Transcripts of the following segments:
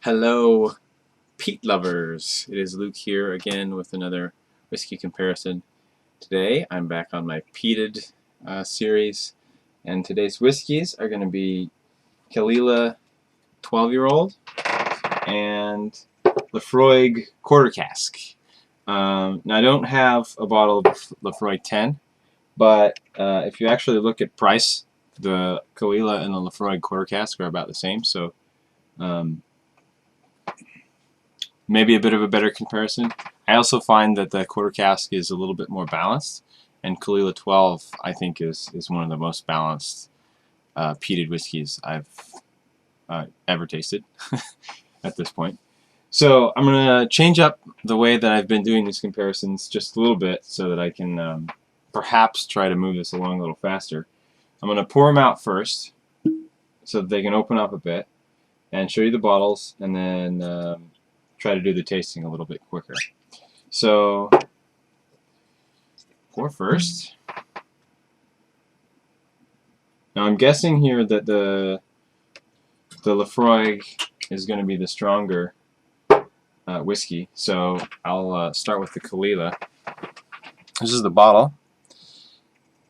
Hello, peat lovers. It is Luke here again with another whiskey comparison. Today I'm back on my peated series, and today's whiskeys are going to be Caol Ila 12-year-old and Laphroaig quarter cask. Now I don't have a bottle of Laphroaig 10, but if you actually look at price, the Caol Ila and the Laphroaig quarter cask are about the same. So. Maybe a bit of a better comparison. I also find that the quarter cask is a little bit more balanced, and Caol Ila 12 I think is one of the most balanced peated whiskeys I've ever tasted at this point. So I'm going to change up the way that I've been doing these comparisons just a little bit so that I can perhaps try to move this along a little faster. I'm going to pour them out first so that they can open up a bit and show you the bottles, and then try to do the tasting a little bit quicker. So, pour first. Now I'm guessing here that the Laphroaig is going to be the stronger whiskey, so I'll start with the Caol Ila. This is the bottle.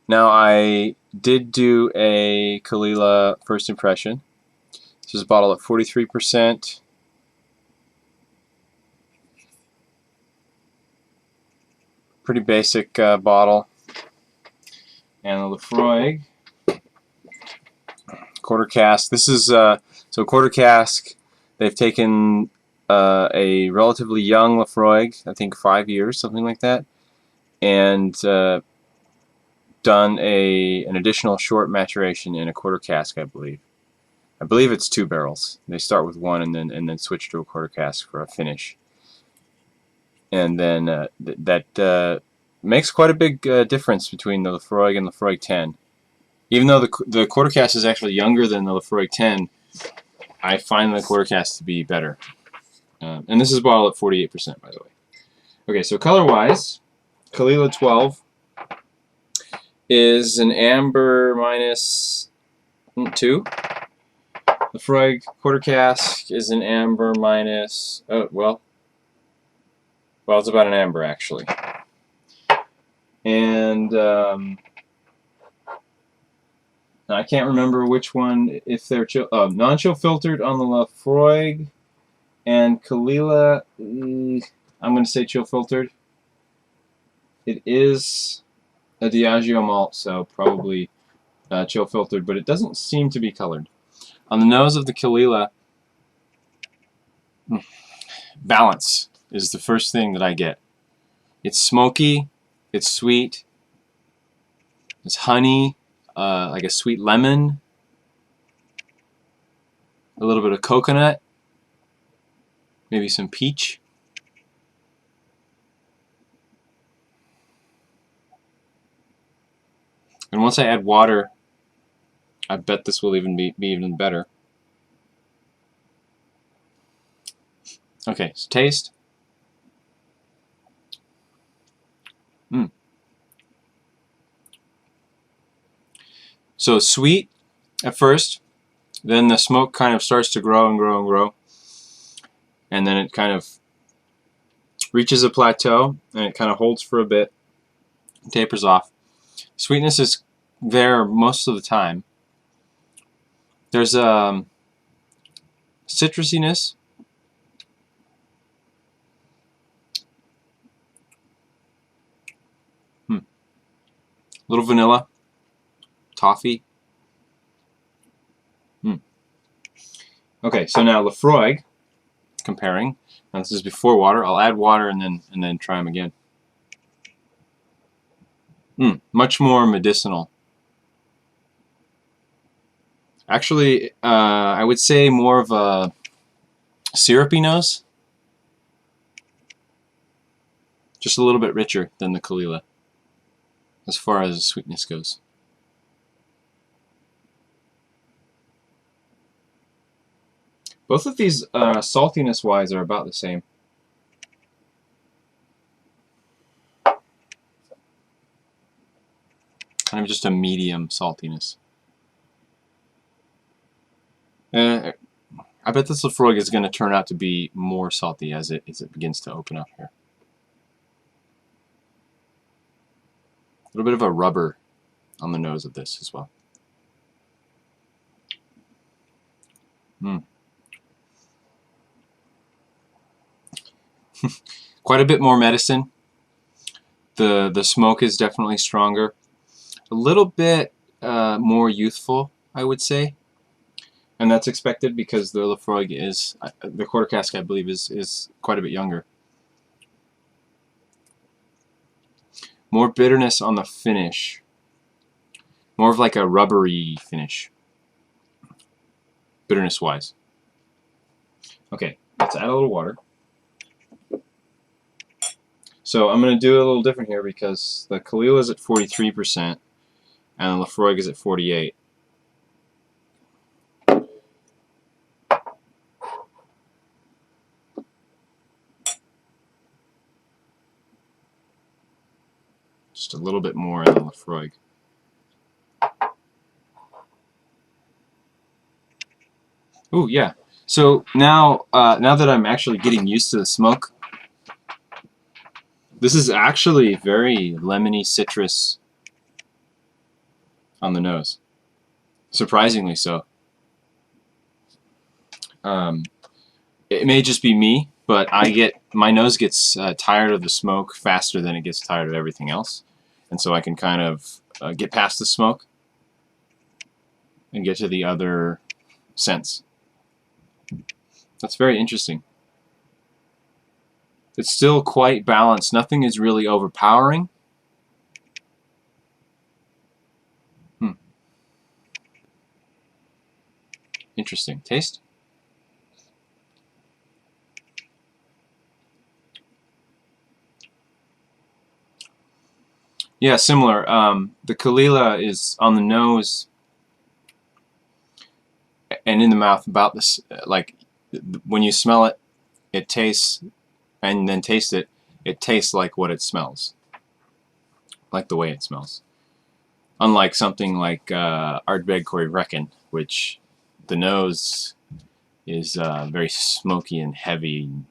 Now I did do a Caol Ila first impression. This is a bottle at 43%. Pretty basic bottle. And the Laphroaig quarter cask. This is so quarter cask. They've taken a relatively young Laphroaig, I think 5 years, something like that, and done an additional short maturation in a quarter cask, I believe. I believe it's 2 barrels. They start with one and then switch to a quarter cask for a finish. And then that makes quite a big difference between the Laphroaig and the Laphroaig 10. Even though the quarter cask is actually younger than the Laphroaig 10, I find the quarter cask to be better. And this is bottled at 48%, by the way. Okay, so color-wise, Caol Ila 12 is an amber minus 2. Laphroaig quarter cask is an amber minus, well, it's about an amber, actually. And I can't remember which one, if they're non-chill filtered on the Laphroaig, and Caol Ila, I'm going to say chill filtered. It is a Diageo malt, so probably chill filtered, but it doesn't seem to be colored. On the nose of the Caol Ila, balance is the first thing that I get. It's smoky, it's sweet, it's honey, like a sweet lemon, a little bit of coconut, maybe some peach. And once I add water, I bet this will even be even better. Okay, so taste. So sweet at first, then the smoke kind of starts to grow and grow and grow, and then it kind of reaches a plateau, and it kind of holds for a bit, tapers off. Sweetness is there most of the time. There's citrusiness. Little vanilla, toffee. Okay, so now Laphroaig, comparing. Now this is before water. I'll add water and then try them again. Much more medicinal. Actually, I would say more of a syrupy nose. Just a little bit richer than the Caol Ila, as far as sweetness goes. Both of these, saltiness-wise, are about the same. Kind of just a medium saltiness. I I bet this Laphroaig is going to turn out to be more salty as it begins to open up here. A little bit of a rubber on the nose of this as well. Quite a bit more medicine. The smoke is definitely stronger. A little bit more youthful, I would say. And that's expected because the Laphroaig is, the quarter cask I believe is quite a bit younger. More bitterness on the finish. More of like a rubbery finish. Bitterness wise. Okay, let's add a little water. So I'm going to do a little different here because the Caol Ila is at 43% and the Laphroaig is at 48%. Just a little bit more in the Laphroaig. Ooh, yeah. So now that I'm actually getting used to the smoke, this is actually very lemony citrus on the nose. Surprisingly so. It may just be me, but my nose gets tired of the smoke faster than it gets tired of everything else, and so I can kind of get past the smoke and get to the other scents. That's very interesting. It's still quite balanced. Nothing is really overpowering. Interesting. Taste? Yeah, similar. The Caol Ila is on the nose and in the mouth about this. Like when you smell it, it tastes, and then taste it. It tastes like what it smells, like the way it smells. Unlike something like Ardbeg Corryvreckan, which the nose is very smoky and heavy, and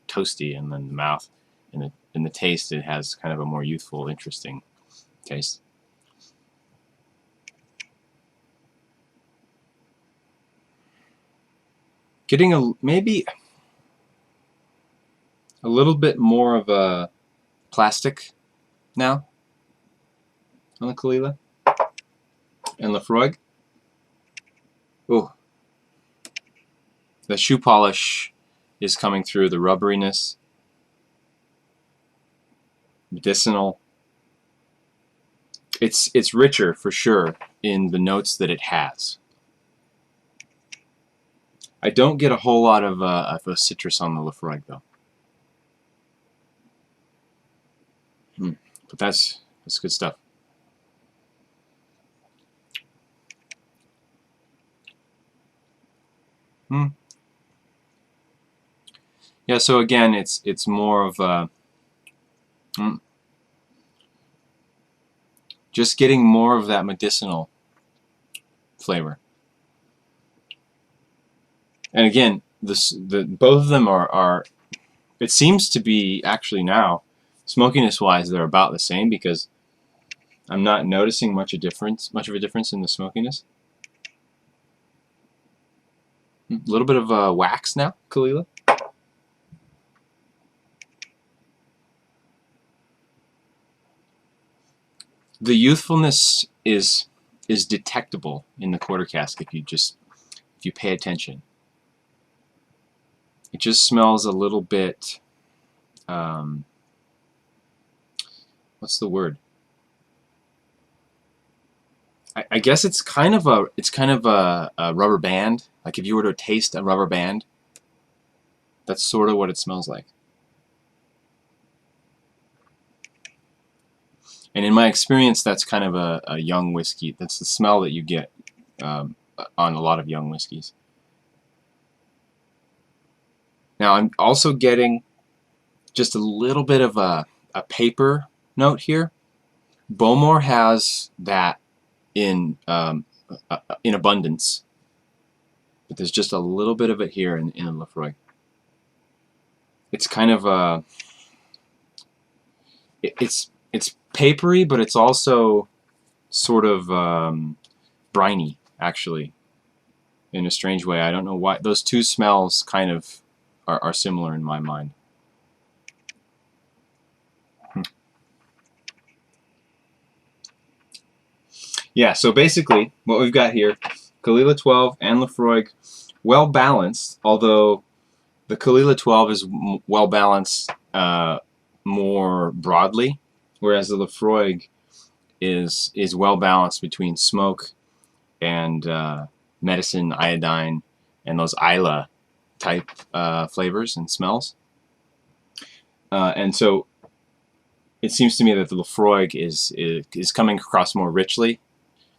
toasty, and then the mouth, and the taste, it has kind of a more youthful, interesting taste. Getting maybe a little bit more of a plastic now on the Caol Ila and Laphroaig. Ooh. The shoe polish is coming through, the rubberiness, medicinal. It's richer for sure in the notes that it has. I don't get a whole lot of a citrus on the Laphroaig though. But that's good stuff. Yeah, so again, it's more of a just getting more of that medicinal flavor. And again, both of them are it seems to be actually now, smokiness wise, they're about the same because I'm not noticing much of a difference in the smokiness. A little bit of wax now, Caol Ila. The youthfulness is detectable in the quarter cask if you pay attention. It just smells a little bit. What's the word? I guess it's kind of a rubber band. Like if you were to taste a rubber band, that's sort of what it smells like. And in my experience, that's kind of a young whiskey. That's the smell that you get on a lot of young whiskeys. Now I'm also getting just a little bit of a paper note here. Bowmore has that in abundance. but there's just a little bit of it here in Laphroaig. It's kind of it's papery, but it's also sort of briny, actually, in a strange way. I don't know why. Those two smells kind of are similar in my mind. Yeah, so basically, what we've got here, Caol Ila 12 and Laphroaig, well balanced, although the Caol Ila 12 is well balanced more broadly, whereas the Laphroaig is well balanced between smoke and medicine, iodine, and those Islay type flavors and smells. And so it seems to me that the Laphroaig is coming across more richly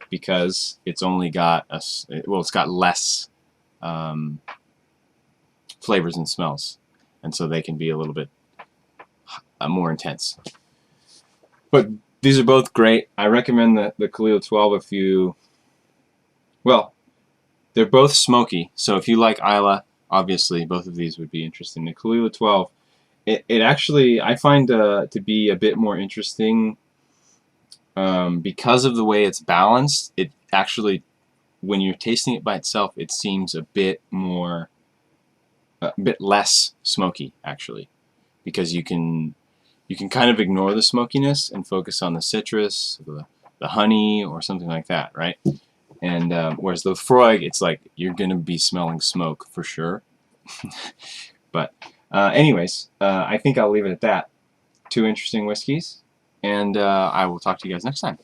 because it's only got it's got less flavors and smells, and so they can be a little bit more intense. But these are both great. I recommend the Caol Ila 12 if you, well, they're both smoky, so if you like Islay, obviously both of these would be interesting. The Caol Ila 12, it actually, I find to be a bit more interesting because of the way it's balanced. It actually, when you're tasting it by itself, it seems a bit less smoky, actually, because you can kind of ignore the smokiness and focus on the citrus, the honey, or something like that, right? And whereas the Laphroaig, it's like you're going to be smelling smoke for sure. But anyways, I think I'll leave it at that. Two interesting whiskeys, and I will talk to you guys next time.